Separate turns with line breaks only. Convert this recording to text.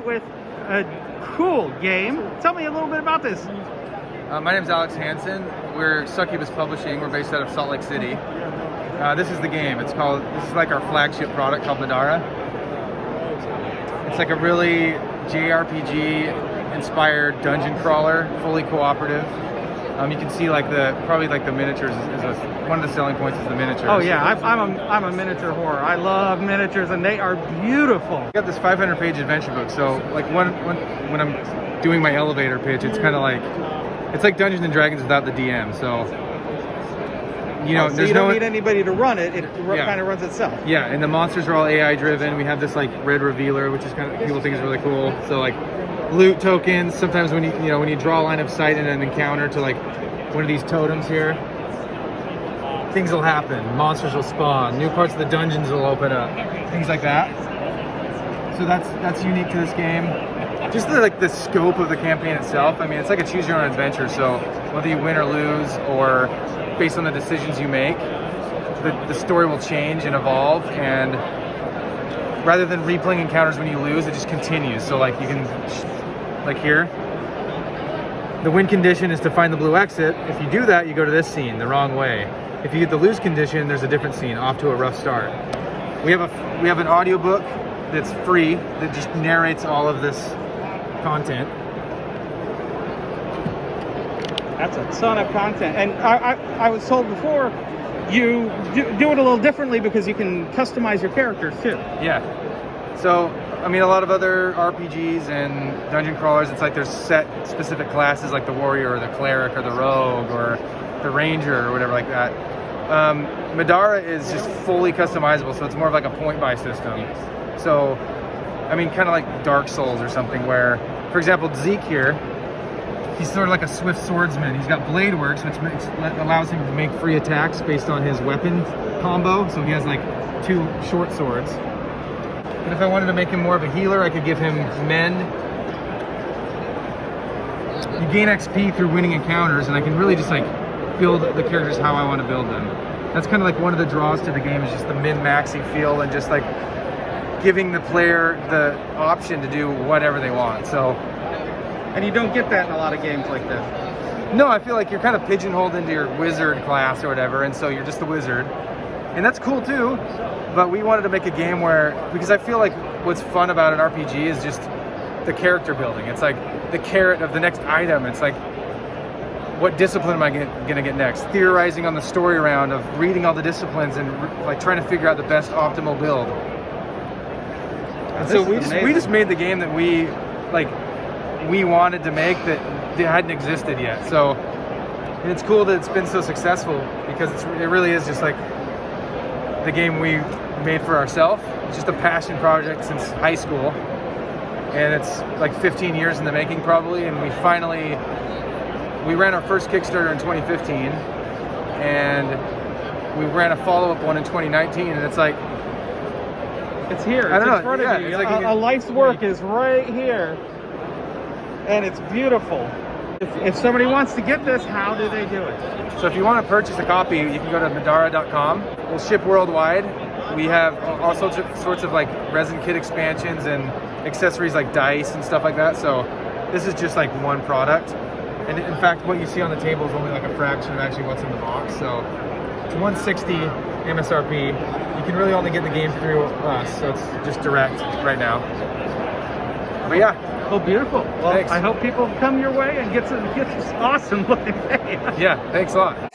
with a cool game. Tell me a little bit about this.
My name is Alex Hansen. We're Succubus Publishing. We're based out of Salt Lake City. This is the game. This is like our flagship product called Middara. It's like a really JRPG inspired dungeon crawler, fully cooperative. You can see like probably the miniatures is one of the selling points is the miniatures.
Oh yeah, I'm a miniature whore. I love miniatures and they are beautiful.
I got this 500-page adventure book. So like when I'm doing my elevator pitch, it's kind of like it's like Dungeons and Dragons without the DM. So you know,
so you don't need anybody to run it. It kind of runs itself.
Yeah, and the monsters are all AI driven. We have this like red revealer, which is kind of people think is really cool. So like loot tokens. Sometimes when you draw a line of sight in an encounter to like one of these totems here, things will happen. Monsters will spawn. New parts of the dungeons will open up. Things like that. So that's unique to this game. Just the scope of the campaign itself. I mean, it's like a choose your own adventure. So whether you win or lose, or based on the decisions you make, the story will change and evolve. And rather than replaying encounters when you lose, it just continues. So like you can, like here, the win condition is to find the blue exit. If you do that, you go to this scene the wrong way. If you get the lose condition, there's a different scene, off to a rough start. We have an audiobook that's free that just narrates all of this content.
That's a ton of content. And I was told before, you do it a little differently because you can customize your characters too.
Yeah. So, I mean, a lot of other RPGs and dungeon crawlers, it's like there's set specific classes like the warrior or the cleric or the rogue or the ranger or whatever like that. Middara is just fully customizable, so it's more of like a point buy system. So, I mean, kind of like Dark Souls or something where, for example, Zeke here, he's sort of like a swift swordsman. He's got blade works, which allows him to make free attacks based on his weapon combo. So he has like 2 short swords. But if I wanted to make him more of a healer, I could give him mend. You gain XP through winning encounters, and I can really just like build the characters how I want to build them. That's kind of like one of the draws to the game, is just the min-maxy feel and just like giving the player the option to do whatever they want. So.
And you don't get that in a lot of games like this.
No, I feel like you're kind of pigeonholed into your wizard class or whatever, and so you're just a wizard. And that's cool too, but we wanted to make a game because I feel like what's fun about an RPG is just the character building. It's like the carrot of the next item. It's like, what discipline am I gonna get next? Theorizing on the story round of reading all the disciplines and like trying to figure out the best optimal build. And so we just made the game that we wanted to make that hadn't existed yet. So, and it's cool that it's been so successful because it really is just like the game we made for ourselves. It's just a passion project since high school, and it's like 15 years in the making probably. And we ran our first Kickstarter in 2015, and we ran a follow-up one in 2019, and it's like,
it's here. It's in front of you. It's like a life's work is right here. And it's beautiful. If somebody wants to get this, how do they do it?
So if you want to purchase a copy, you can go to Middara.com. We'll ship worldwide. We have all sorts of like resin kit expansions and accessories like dice and stuff like that. So this is just like one product. And in fact, what you see on the table is only like a fraction of actually what's in the box. So it's $160 MSRP. You can really only get the game through us, so it's just direct right now. But yeah.
Oh, beautiful. Well,
thanks.
I hope people come your way and get this awesome looking thing.
Yeah, thanks a lot.